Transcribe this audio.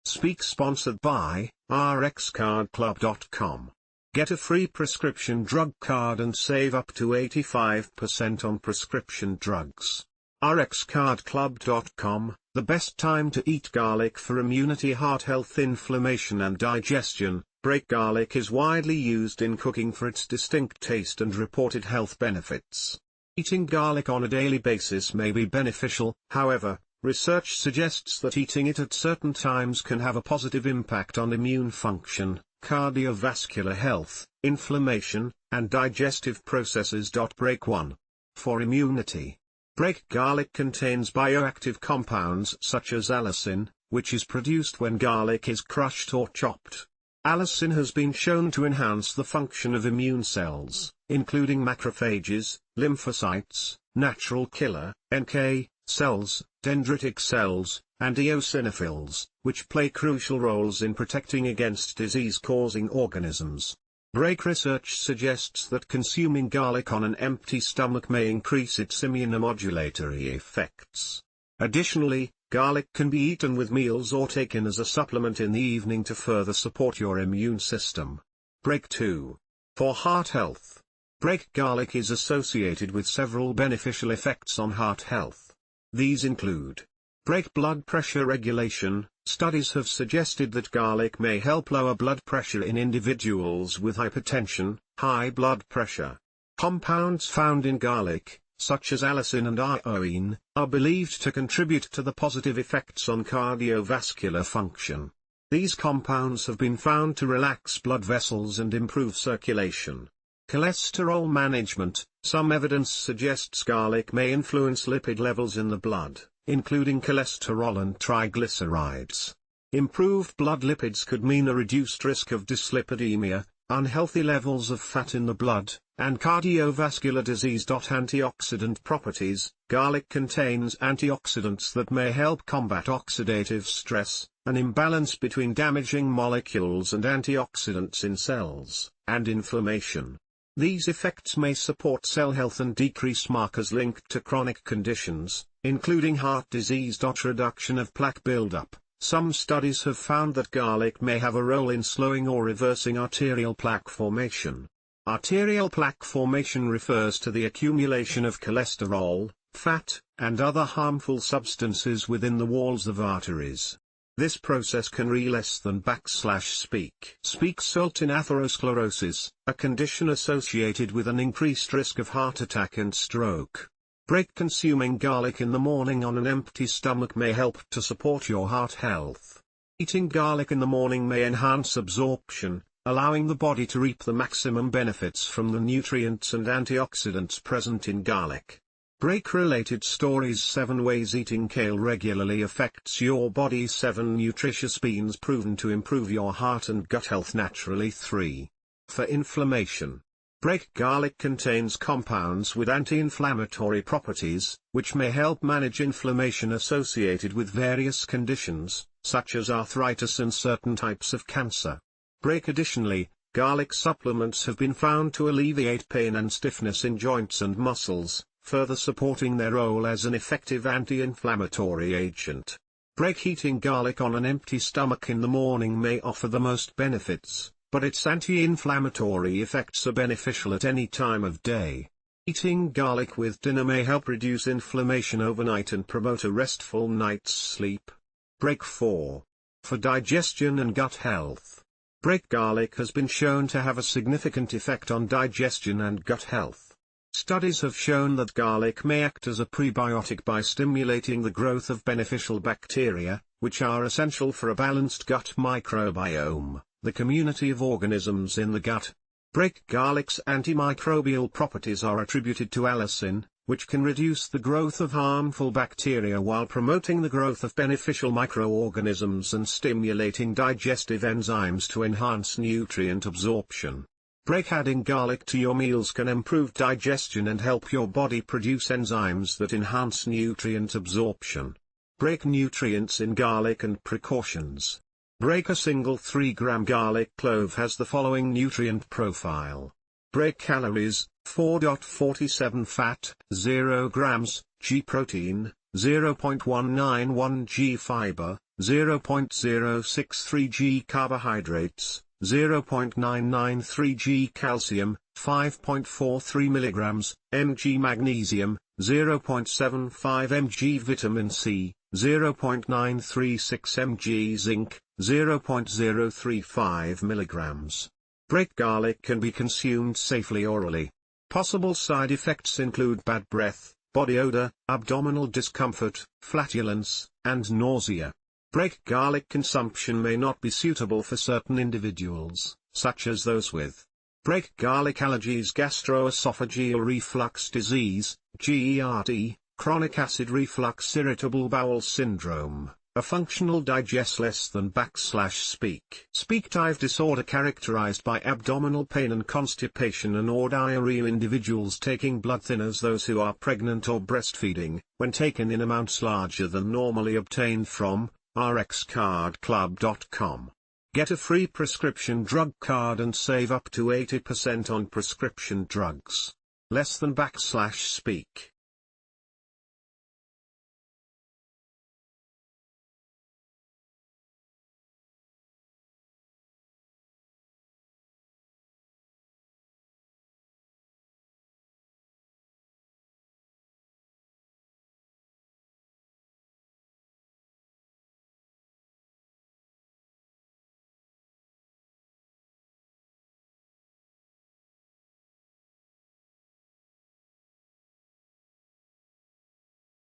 Speak sponsored by rxcardclub.com. Get a free prescription drug card and save up to 85% on prescription drugs. rxcardclub.com, the best time to eat garlic for immunity, heart health, inflammation and digestion. Break garlic is widely used in cooking for its distinct taste and reported health benefits. Eating garlic on a daily basis may be beneficial, however, research suggests that eating it at certain times can have a positive impact on immune function, cardiovascular health, inflammation, and digestive processes. Break 1. For immunity. Break garlic contains bioactive compounds such as allicin, which is produced when garlic is crushed or chopped. Allicin has been shown to enhance the function of immune cells, including macrophages, lymphocytes, natural killer, NK, cells, dendritic cells, and eosinophils, which play crucial roles in protecting against disease-causing organisms. Break research suggests that consuming garlic on an empty stomach may increase its immunomodulatory effects. Additionally, garlic can be eaten with meals or taken as a supplement in the evening to further support your immune system. Break 2. For heart health. Break garlic is associated with several beneficial effects on heart health. These include break blood pressure regulation. Studies have suggested that garlic may help lower blood pressure in individuals with hypertension, high blood pressure. Compounds found in garlic, such as allicin and ajoene, are believed to contribute to the positive effects on cardiovascular function. These compounds have been found to relax blood vessels and improve circulation. Cholesterol management. Some evidence suggests garlic may influence lipid levels in the blood, including cholesterol and triglycerides. Improved blood lipids could mean a reduced risk of dyslipidemia, unhealthy levels of fat in the blood, and cardiovascular disease. Antioxidant properties. Garlic contains antioxidants that may help combat oxidative stress, an imbalance between damaging molecules and antioxidants in cells, and inflammation. These effects may support cell health and decrease markers linked to chronic conditions, including heart disease. Reduction of plaque buildup. Some studies have found that garlic may have a role in slowing or reversing arterial plaque formation. Arterial plaque formation refers to the accumulation of cholesterol, fat, and other harmful substances within the walls of arteries. This process can result in atherosclerosis, a condition associated with an increased risk of heart attack and stroke. Break consuming garlic in the morning on an empty stomach may help to support your heart health. Eating garlic in the morning may enhance absorption, allowing the body to reap the maximum benefits from the nutrients and antioxidants present in garlic. Break-related stories. 7 ways eating kale regularly affects your body. 7 nutritious beans proven to improve your heart and gut health naturally. 3. For inflammation. Break garlic contains compounds with anti-inflammatory properties, which may help manage inflammation associated with various conditions, such as arthritis and certain types of cancer. Break. Additionally, garlic supplements have been found to alleviate pain and stiffness in joints and muscles, further supporting their role as an effective anti-inflammatory agent. Break. Eating garlic on an empty stomach in the morning may offer the most benefits, but its anti-inflammatory effects are beneficial at any time of day. Eating garlic with dinner may help reduce inflammation overnight and promote a restful night's sleep. Break. 4. For digestion and gut health. Break garlic has been shown to have a significant effect on digestion and gut health. Studies have shown that garlic may act as a prebiotic by stimulating the growth of beneficial bacteria, which are essential for a balanced gut microbiome, the community of organisms in the gut. Break garlic's antimicrobial properties are attributed to allicin, which can reduce the growth of harmful bacteria while promoting the growth of beneficial microorganisms and stimulating digestive enzymes to enhance nutrient absorption. Break. Adding garlic to your meals can improve digestion and help your body produce enzymes that enhance nutrient absorption. Break. Nutrients in garlic and precautions. Break. A single 3-gram garlic clove has the following nutrient profile. Break. Calories, 4.47 fat, 0 grams, G protein, 0.191 G fiber, 0.063 g carbohydrates, 0.993 g calcium, 5.43 mg magnesium, 0.75 mg vitamin C, 0.936 mg zinc, 0.035 mg. Break garlic can be consumed safely orally. Possible side effects include bad breath, body odor, abdominal discomfort, flatulence, and nausea. Break garlic consumption may not be suitable for certain individuals, such as those with break garlic allergies, gastroesophageal reflux disease, GERD, chronic acid reflux, irritable bowel syndrome, a functional digest-less-than-speak dive disorder characterized by abdominal pain and constipation and or diarrhea. Individuals taking blood thinners, those who are pregnant or breastfeeding, when taken in amounts larger than normally, obtained from rxcardclub.com. Get a free prescription drug card and save up to 80% on prescription drugs. Less than /speak.